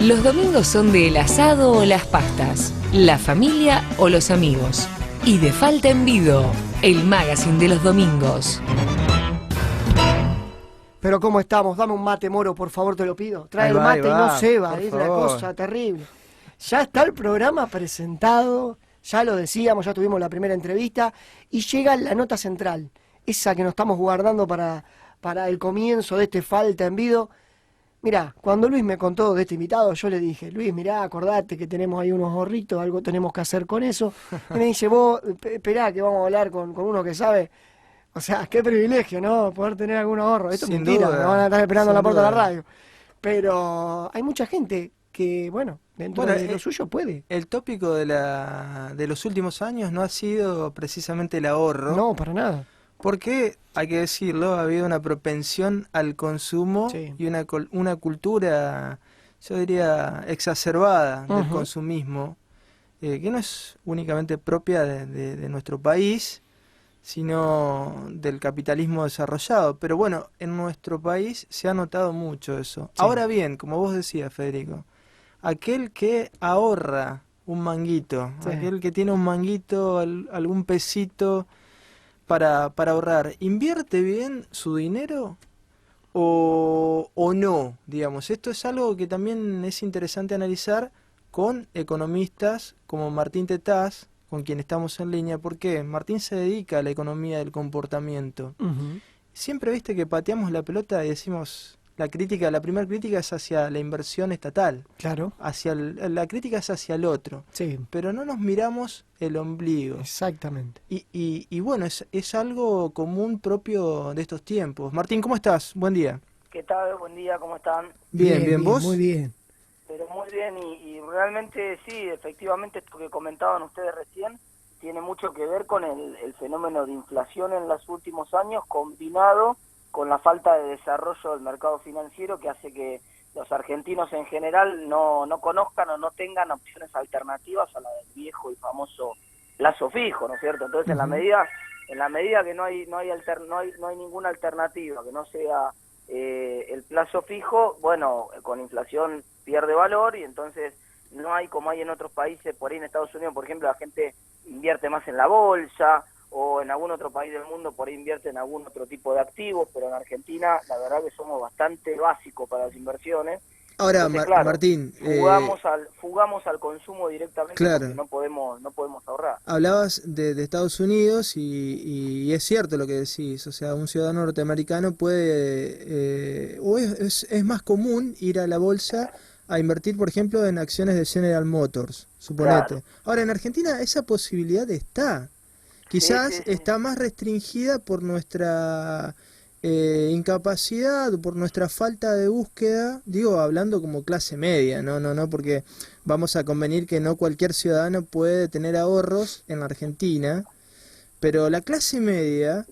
Los domingos son de el asado o las pastas, la familia o los amigos. Y de Falta en Vido, el magazine de los domingos. Pero ¿cómo estamos? Dame un mate, Moro, por favor, te lo pido. Trae Ahí el va, mate y ahí no va, se va, por es una favor. cosa terrible. Ya está el programa presentado, ya lo decíamos, ya tuvimos la primera entrevista, y llega la nota central, esa que nos estamos guardando para el comienzo de este Falta en Vido. Mirá, cuando Luis me contó de este invitado, yo le dije, Luis, mirá, acordate que tenemos ahí unos gorritos, algo tenemos que hacer con eso. Y me dice, vos, esperá que vamos a hablar con uno que sabe. O sea, qué privilegio, ¿no? Poder tener algún ahorro. Esto es Sin mentira, duda, me van a estar esperando en la sin puerta de la duda. radio. Pero hay mucha gente que, bueno, dentro Bueno, de lo suyo puede. el tópico de los últimos años no ha sido precisamente el ahorro, No, para nada. porque, hay que decirlo, ha habido una propensión al consumo Sí. y una cultura, yo diría, exacerbada del Ujú. consumismo, que no es únicamente propia de nuestro país, sino del capitalismo desarrollado. Pero bueno, en nuestro país se ha notado mucho eso. Sí. Ahora bien, como vos decías, Federico, aquel que ahorra un manguito, Sí. aquel que tiene un manguito, algún pesito para ahorrar, ¿invierte bien su dinero o no? Digamos, esto es algo que también es interesante analizar con economistas como Martín Tetaz, con quien estamos en línea, porque Martín se dedica a la economía del comportamiento. Ujú. Siempre viste que pateamos la pelota y decimos, la primera crítica es hacia la inversión estatal, Claro. la crítica es hacia el otro, Sí, pero no nos miramos el ombligo. exactamente. Y bueno, es algo común propio de estos tiempos. Martín, ¿cómo estás? Buen día. ¿Qué tal? Buen día, ¿cómo están? Bien, ¿vos? Muy bien. Pero muy bien y realmente sí, efectivamente esto que comentaban ustedes recién tiene mucho que ver con el fenómeno de inflación en los últimos años combinado con la falta de desarrollo del mercado financiero que hace que los argentinos en general no conozcan o no tengan opciones alternativas a la del viejo y famoso plazo fijo, ¿no es cierto? Entonces Ujú. en la medida que no hay ninguna alternativa que no sea el plazo fijo, bueno, con inflación pierde valor y entonces no hay como hay en otros países, por ahí en Estados Unidos, por ejemplo, la gente invierte más en la bolsa o en algún otro país del mundo por ahí invierte en algún otro tipo de activos, pero en Argentina la verdad que somos bastante básicos para las inversiones. Ahora, Entonces, claro, Martín, fugamos al consumo directamente porque claro, no podemos ahorrar. hablabas de Estados Unidos y es cierto lo que decís, o sea, un ciudadano norteamericano puede, o es más común ir a la bolsa a invertir, por ejemplo, en acciones de General Motors, Claro. suponete. Ahora, en Argentina esa posibilidad está. Sí, Quizás sí, sí. está más restringida por nuestra incapacidad, por nuestra falta de búsqueda, digo, hablando como clase media, no, porque vamos a convenir que no cualquier ciudadano puede tener ahorros en la Argentina, pero la clase media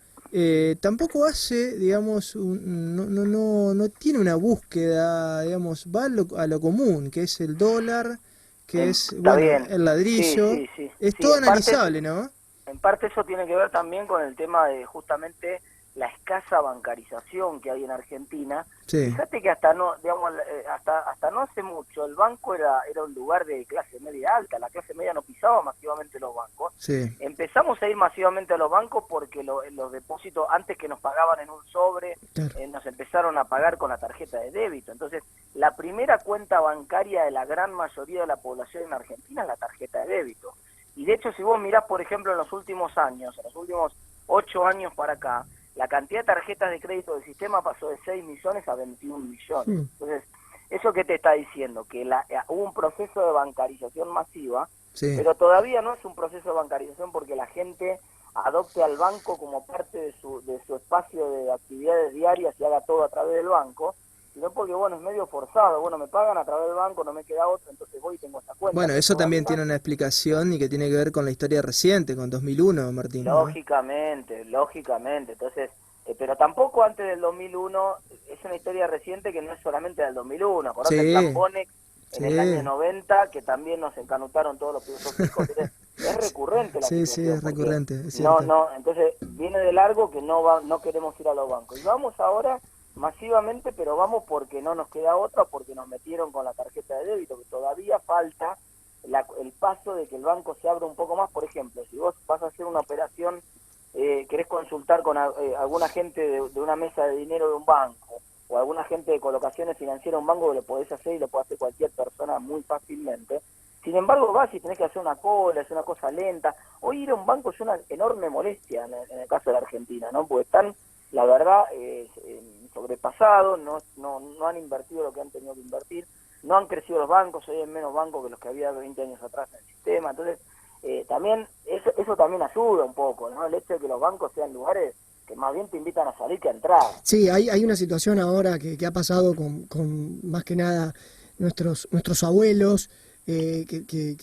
tampoco hace, digamos, no tiene una búsqueda, digamos, va a lo común, que es el dólar, que es, Está bueno, bien. el Sí, ladrillo, sí, sí. es Sí, todo analizable, ¿no? en parte eso tiene que ver también con el tema de justamente la escasa bancarización que hay en Argentina. Sí. Fíjate que hasta no, digamos, hasta no hace mucho el banco era un lugar de clase media alta, la clase media no pisaba masivamente los bancos. Sí. Empezamos a ir masivamente a los bancos porque los depósitos, antes que nos pagaban en un sobre, Claro. nos empezaron a pagar con la tarjeta de débito. Entonces, la primera cuenta bancaria de la gran mayoría de la población en Argentina es la tarjeta de débito. Y de hecho, si vos mirás, por ejemplo, en los últimos años, en los últimos 8 años para acá, la cantidad de tarjetas de crédito del sistema pasó de 6 millones a 21 millones. Entonces, ¿eso qué te está diciendo? Que hubo un proceso de bancarización masiva, Sí. pero todavía no es un proceso de bancarización porque la gente adopte al banco como parte de su espacio de actividades diarias y haga todo a través del banco, sino porque, bueno, es medio forzado. Bueno, me pagan a través del banco, no me queda otra, entonces voy y tengo esta cuenta. Bueno, Pero eso también todavía, tiene una explicación y que tiene que ver con la historia reciente, con 2001, Martín, ¿no? lógicamente. Entonces, pero tampoco antes del 2001, es una historia reciente que no es solamente del 2001. Acordate el plan Sí, Bonex en el año sí. 90, que también nos encanutaron todos los plazos fijos. Entonces, es recurrente la Sí, sí, situación, es porque recurrente, es cierto. entonces viene de largo que no queremos ir a los bancos. Y vamos ahora masivamente, pero vamos porque no nos queda otra, porque nos metieron con la tarjeta de débito, que todavía falta el paso de que el banco se abra un poco más. Por ejemplo, si vos vas a hacer una operación, querés consultar con algún agente de una mesa de dinero de un banco, o algún agente de colocaciones financieras de un banco, que lo podés hacer y lo puede hacer cualquier persona muy fácilmente. Sin embargo, vas y tenés que hacer una cola, es una cosa lenta. Hoy ir a un banco es una enorme molestia en el caso de la Argentina, ¿no? Porque están, la verdad, sobrepasados, no han invertido lo que han tenido que invertir, no han crecido los bancos, hoy hay menos bancos que los que había 20 años atrás en el sistema. Entonces, también eso también ayuda un poco, ¿no? El hecho de que los bancos sean lugares que más bien te invitan a salir que a entrar. Sí, hay una situación ahora que ha pasado con más que nada nuestros abuelos,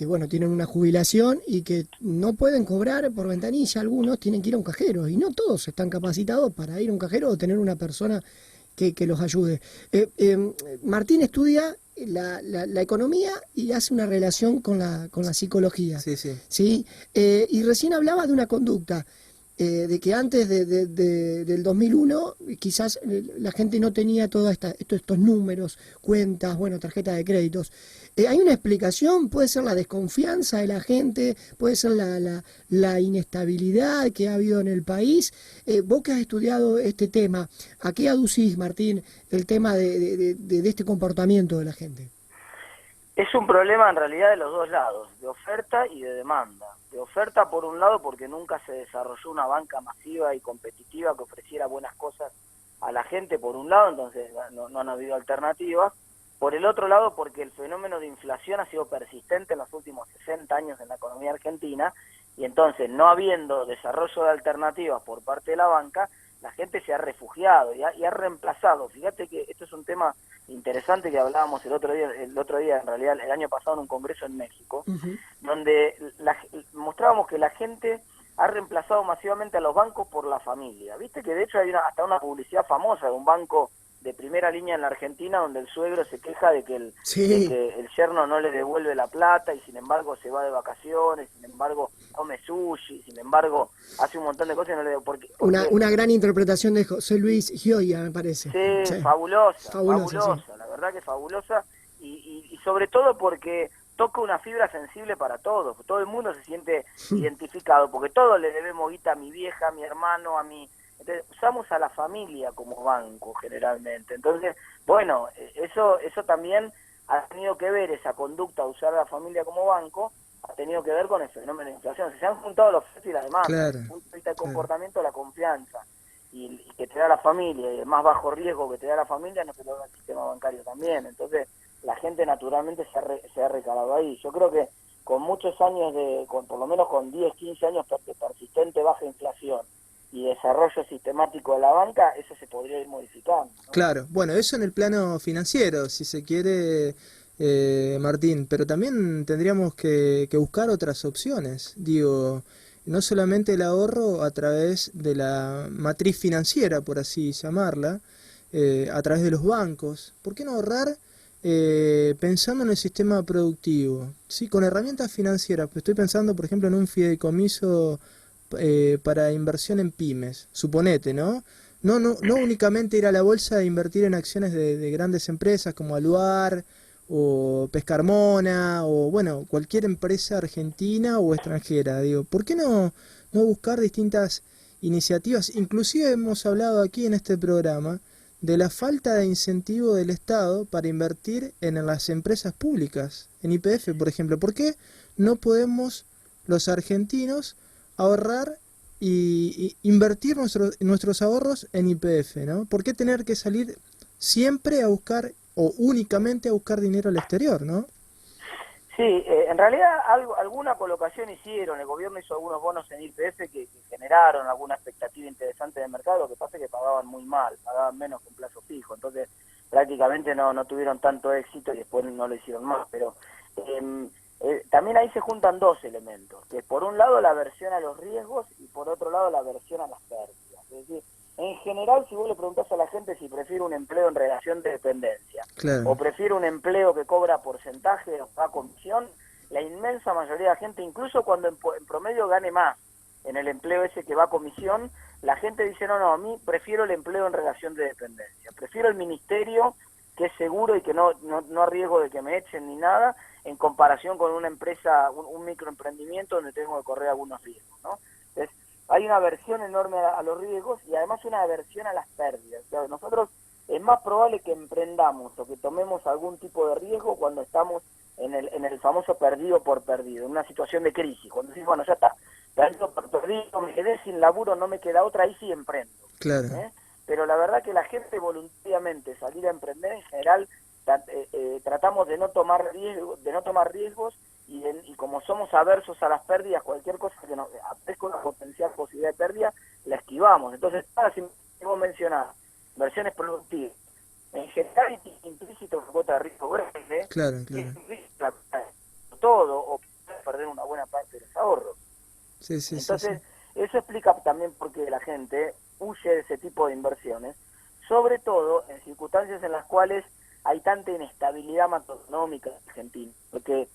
bueno, tienen una jubilación y que no pueden cobrar por ventanilla. Algunos tienen que ir a un cajero y no todos están capacitados para ir a un cajero o tener una persona que los ayude. Martín estudia la economía y hace una relación con la psicología. Sí, sí. ¿Sí? Y recién hablaba de una conducta. De que antes del 2001 quizás la gente no tenía todos estos números, cuentas, bueno, tarjetas de créditos. ¿Hay una explicación? ¿Puede ser la desconfianza de la gente? ¿Puede ser la inestabilidad que ha habido en el país? Vos que has estudiado este tema, ¿a qué aducís, Martín, el tema de este comportamiento de la gente? Es un problema en realidad de los dos lados, de oferta y de demanda. De oferta por un lado porque nunca se desarrolló una banca masiva y competitiva que ofreciera buenas cosas a la gente por un lado, entonces no han habido alternativas. Por el otro lado porque el fenómeno de inflación ha sido persistente en los últimos 60 años en la economía argentina, y entonces no habiendo desarrollo de alternativas por parte de la banca, la gente se ha refugiado y ha reemplazado. Fíjate que esto es un tema interesante que hablábamos el otro día, en realidad el año pasado en un congreso en México, donde mostrábamos que la gente ha reemplazado masivamente a los bancos por la familia. Viste que de hecho hay hasta una publicidad famosa de un banco de primera línea en la Argentina donde el suegro se queja de que el yerno no le devuelve la plata y sin embargo se va de vacaciones, sin embargo come sushi, sin embargo hace un montón de cosas y no le devuelve. Una gran interpretación de José Luis Gioia, me parece. Sí, Sí. fabulosa, Sí. la verdad que fabulosa, y sobre todo porque toca una fibra sensible para todos, todo el mundo se siente identificado, porque todos le debemos guita a mi vieja, a mi hermano, a mi... Entonces, usamos a la familia como banco generalmente. Entonces, bueno, eso también ha tenido que ver, esa conducta de usar a la familia como banco, ha tenido que ver con el fenómeno de inflación. Se han juntado los oferta y la demanda, Claro, desde el punto de vista del comportamiento, la confianza, y que te da la familia, y el más bajo riesgo que te da la familia, no te lo da el sistema bancario también. Entonces, la gente naturalmente se ha recalado ahí. Yo creo que con muchos años, por lo menos con 10, 15 años de persistente baja inflación, y desarrollo sistemático de la banca, eso se podría ir modificando, ¿no? claro. Bueno, eso en el plano financiero, si se quiere, Martín, pero también tendríamos que buscar otras opciones. Digo, no solamente el ahorro a través de la matriz financiera, por así llamarla, a través de los bancos. ¿Por qué no ahorrar pensando en el sistema productivo? Sí, con herramientas financieras. Estoy pensando, por ejemplo, en un fideicomiso para inversión en pymes, suponete, ¿no? No únicamente ir a la bolsa e invertir en acciones de grandes empresas como Aluar o Pescarmona o, bueno, cualquier empresa argentina o extranjera. Digo, ¿por qué no buscar distintas iniciativas? Inclusive hemos hablado aquí en este programa de la falta de incentivo del Estado para invertir en las empresas públicas, en YPF, por ejemplo. ¿Por qué no podemos los argentinos ahorrar y invertir nuestros ahorros en YPF, ¿no? ¿Por qué tener que salir siempre a buscar o únicamente a buscar dinero al exterior, ¿no? Sí, en realidad alguna colocación hicieron, el gobierno hizo algunos bonos en YPF que generaron alguna expectativa interesante del mercado. Lo que pasa es que pagaban muy mal, pagaban menos que un plazo fijo, entonces prácticamente no tuvieron tanto éxito y después no lo hicieron más, pero también ahí se juntan dos elementos, que es por un lado la aversión a los riesgos y por otro lado la aversión a las pérdidas. Es decir, en general, si vos le preguntás a la gente si prefiere un empleo en relación de dependencia, Claro. o prefiere un empleo que cobra porcentaje o paga comisión, la inmensa mayoría de la gente, incluso cuando en promedio gane más, en el empleo ese que va a comisión, la gente dice, no, a mí prefiero el empleo en relación de dependencia, prefiero el ministerio que es seguro y que no arriesgo de que me echen ni nada, en comparación con una empresa, un microemprendimiento donde tengo que correr algunos riesgos, ¿no? Entonces, hay una aversión enorme a los riesgos y además una aversión a las pérdidas. O sea, nosotros es más probable que emprendamos o que tomemos algún tipo de riesgo cuando estamos en el famoso perdido por perdido, en una situación de crisis, cuando decís, bueno, ya está, perdido por perdido, me quedé sin laburo, no me queda otra, ahí sí emprendo. Claro. Pero la verdad que la gente voluntariamente salir a emprender en general tratamos de no tomar riesgos y como somos aversos a las pérdidas, cualquier cosa que nos aparezca una potencial posibilidad de pérdida, la esquivamos. Entonces, como mencionar, inversiones productivas, en general implícito una cuota de riesgo grande, Claro. todo, o perder una buena parte de los ahorros. Sí. Entonces, eso explica también por qué la gente huye de ese tipo de inversiones, sobre todo en circunstancias en las cuales hay tanta inestabilidad macroeconómica en Argentina, porque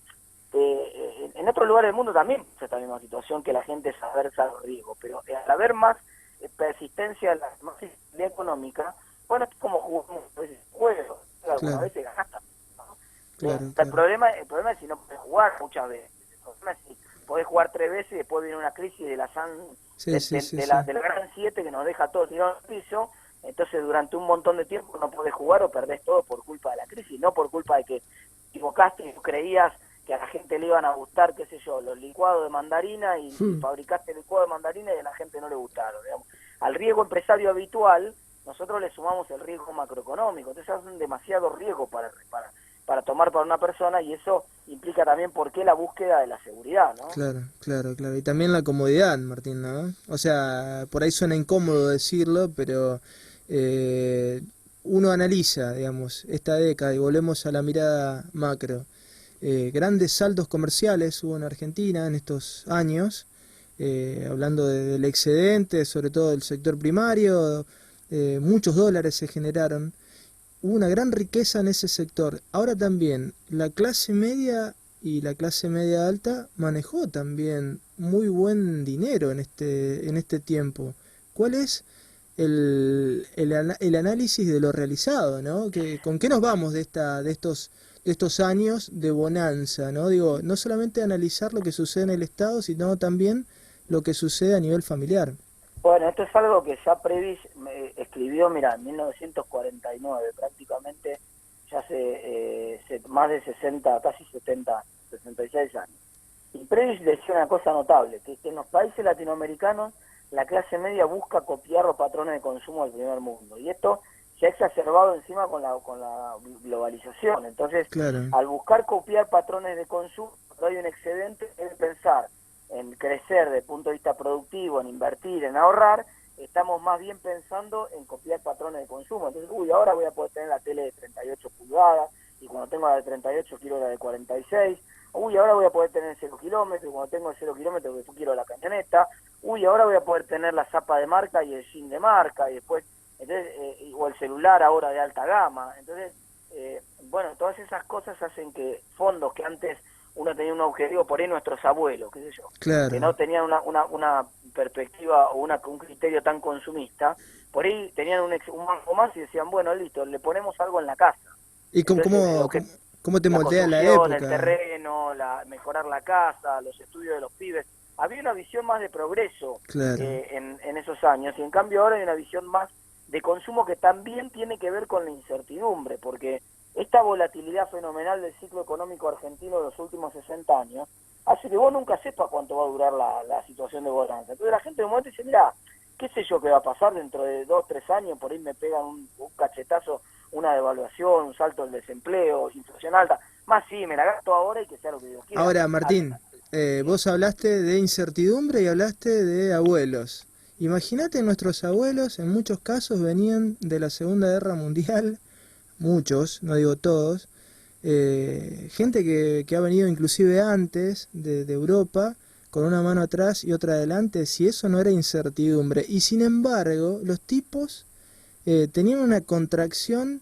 en otros lugares del mundo también es esta misma situación, que la gente se aversa a los riesgos, pero al haber más persistencia, más inestabilidad económica, bueno, es como jugamos a veces juegos, algunas veces ganas, ¿no? Claro. El problema es si no puedes jugar muchas veces, el problema es si podés jugar 3 veces y después viene una crisis de la del gran 7 que nos deja todo tirado al piso. Entonces durante un montón de tiempo no podés jugar o perdés todo por culpa de la crisis, no por culpa de que te equivocaste y creías que a la gente le iban a gustar, qué sé yo, los licuados de mandarina y fabricaste el licuado de mandarina y a la gente no le gustaron, digamos. Al riesgo empresario habitual nosotros le sumamos el riesgo macroeconómico, entonces hacen demasiado riesgo para tomar para una persona, y eso implica también por qué la búsqueda de la seguridad, ¿no? Claro. Y también la comodidad, Martín, ¿no? O sea, por ahí suena incómodo decirlo, pero uno analiza, digamos, esta década y volvemos a la mirada macro. Grandes saldos comerciales hubo en Argentina en estos años, hablando del excedente, sobre todo del sector primario, muchos dólares se generaron. Hubo una gran riqueza en ese sector. Ahora también la clase media y la clase media alta manejó también muy buen dinero en este tiempo. ¿Cuál es el análisis de lo realizado, ¿no? ¿Con qué nos vamos de estos años de bonanza, ¿no? Digo, no solamente analizar lo que sucede en el Estado, sino también lo que sucede a nivel familiar. Bueno, esto es algo que ya Previs escribió, mira, en 1949, prácticamente ya hace más de 60, casi 70, 66 años. Y Previs decía una cosa notable, que en los países latinoamericanos la clase media busca copiar los patrones de consumo del primer mundo. Y esto se ha exacerbado encima con la globalización. Entonces, claro, al buscar copiar patrones de consumo, cuando hay un excedente, debe pensar en crecer desde el punto de vista productivo, en invertir, en ahorrar, estamos más bien pensando en copiar patrones de consumo. Entonces, ahora voy a poder tener la tele de 38 pulgadas, y cuando tengo la de 38 quiero la de 46, ahora voy a poder tener 0 kilómetros, y cuando tengo el 0 kilómetros después quiero la camioneta, ahora voy a poder tener la zapa de marca y el jean de marca, y después, entonces, o el celular ahora de alta gama. Entonces, bueno, todas esas cosas hacen que fondos que antes uno tenía un objetivo, por ahí nuestros abuelos, qué sé yo, claro, que no tenían una perspectiva o un criterio tan consumista, por ahí tenían un mango más y decían, bueno, listo, le ponemos algo en la casa. ¿Y cómo te moldea la época? El terreno, mejorar la casa, los estudios de los pibes. Había una visión más de progreso, claro, en esos años, y en cambio ahora hay una visión más de consumo que también tiene que ver con la incertidumbre, porque esta volatilidad fenomenal del ciclo económico argentino de los últimos 60 años hace que vos nunca sepas cuánto va a durar la situación de bonanza. Entonces la gente de un momento dice, mira, qué sé yo qué va a pasar dentro de 2, 3 años, por ahí me pegan un cachetazo, una devaluación, un salto del desempleo, inflación alta, más sí, me la gasto ahora y que sea lo que Dios quiera. Ahora, Martín, vos hablaste de incertidumbre y hablaste de abuelos. Imagínate, nuestros abuelos en muchos casos venían de la Segunda Guerra Mundial, muchos, no digo todos, gente que ha venido inclusive antes de Europa, con una mano atrás y otra adelante, si eso no era incertidumbre. Y sin embargo, los tipos tenían una contracción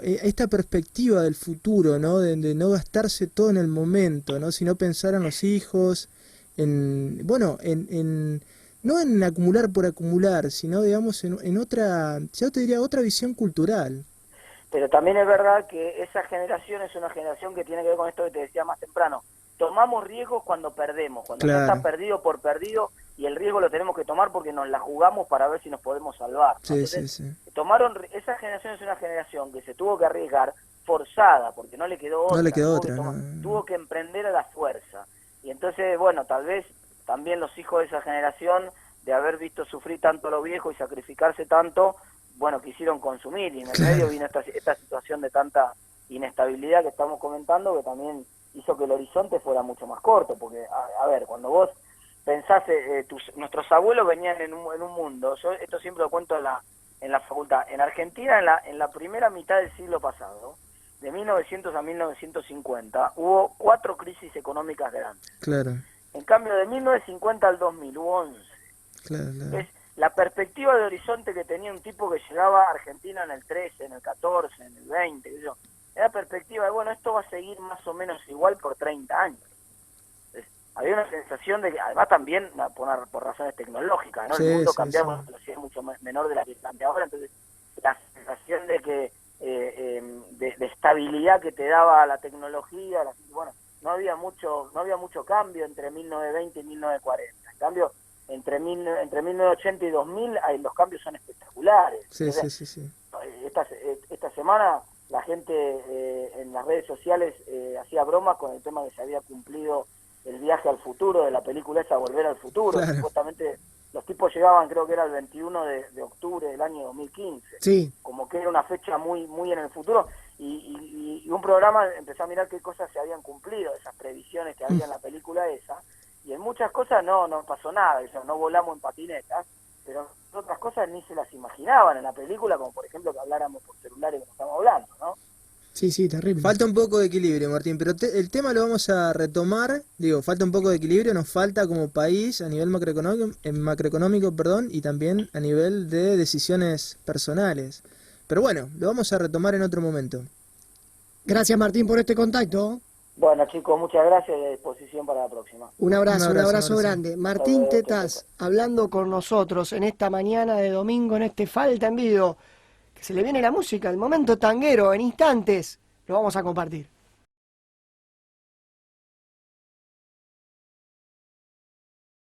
esta perspectiva del futuro, ¿no? De no gastarse todo en el momento, ¿no? Sino pensar en los hijos, bueno, no en acumular por acumular, sino, digamos, en otra, yo te diría, otra visión cultural. Pero también es verdad que esa generación es una generación que tiene que ver con esto que te decía más temprano. Tomamos riesgos cuando perdemos, cuando ya Claro. está perdido por perdido, y el riesgo lo tenemos que tomar porque nos la jugamos para ver si nos podemos salvar, ¿no? Sí, Entonces, sí, sí. esa generación es una generación que se tuvo que arriesgar forzada, porque no le quedó No otra, le quedó otra, no. tuvo que emprender a la fuerza. Y entonces, bueno, tal vez también los hijos de esa generación, de haber visto sufrir tanto a los viejos y sacrificarse tanto, bueno, quisieron consumir, y en el Claro. medio vino esta situación de tanta inestabilidad que estamos comentando, que también hizo que el horizonte fuera mucho más corto, porque, a ver, cuando vos pensás, nuestros abuelos venían en un mundo, yo esto siempre lo cuento en la facultad, en Argentina en la primera mitad del siglo pasado, de 1900 a 1950, hubo 4 crisis económicas grandes. Claro, En cambio, de 1950 al 2000 hubo 11. claro, claro. Es la perspectiva de horizonte que tenía un tipo que llegaba a Argentina en el 13, en el 14, en el 20, qué sé yo. Era perspectiva de, bueno, esto va a seguir más o menos igual por 30 años. Había una sensación de que, además también por razones tecnológicas, ¿no? Sí, El mundo sí, cambiaba a sí. una velocidad mucho menor de la que cambia ahora, entonces la sensación de que de estabilidad que te daba la tecnología, bueno, no había mucho cambio entre 1920 y 1940. En cambio, entre 1980 y 2000 los cambios son espectaculares. Sí, Entonces, sí, sí, sí. esta semana la gente en las redes sociales hacía bromas con el tema de que se había cumplido el viaje al futuro de la película esa, Volver al Futuro. Claro. Supuestamente los tipos llegaban, creo que era el 21 de octubre del año 2015. Sí. Como que era una fecha muy muy en el futuro. Y un programa empezó a mirar qué cosas se habían cumplido, esas previsiones que había en la película esa. Y en muchas cosas no pasó nada, eso, no volamos en patinetas, pero en otras cosas ni se las imaginaban en la película, como por ejemplo que habláramos por celulares como estamos hablando, ¿no? Sí, sí, terrible. Falta un poco de equilibrio, Martín, pero el tema lo vamos a retomar. Digo, falta un poco de equilibrio, nos falta como país a nivel macroeconómico, perdón, y también a nivel de decisiones personales. Pero bueno, lo vamos a retomar en otro momento. Gracias, Martín, por este contacto. Bueno, chicos, muchas gracias y a disposición para la próxima. Un abrazo, Un abrazo. grande. Martín Hasta luego, Tetaz, hablando con nosotros en esta mañana de domingo, en este Falta en Vivo, que se le viene la música, el momento tanguero, en instantes lo vamos a compartir.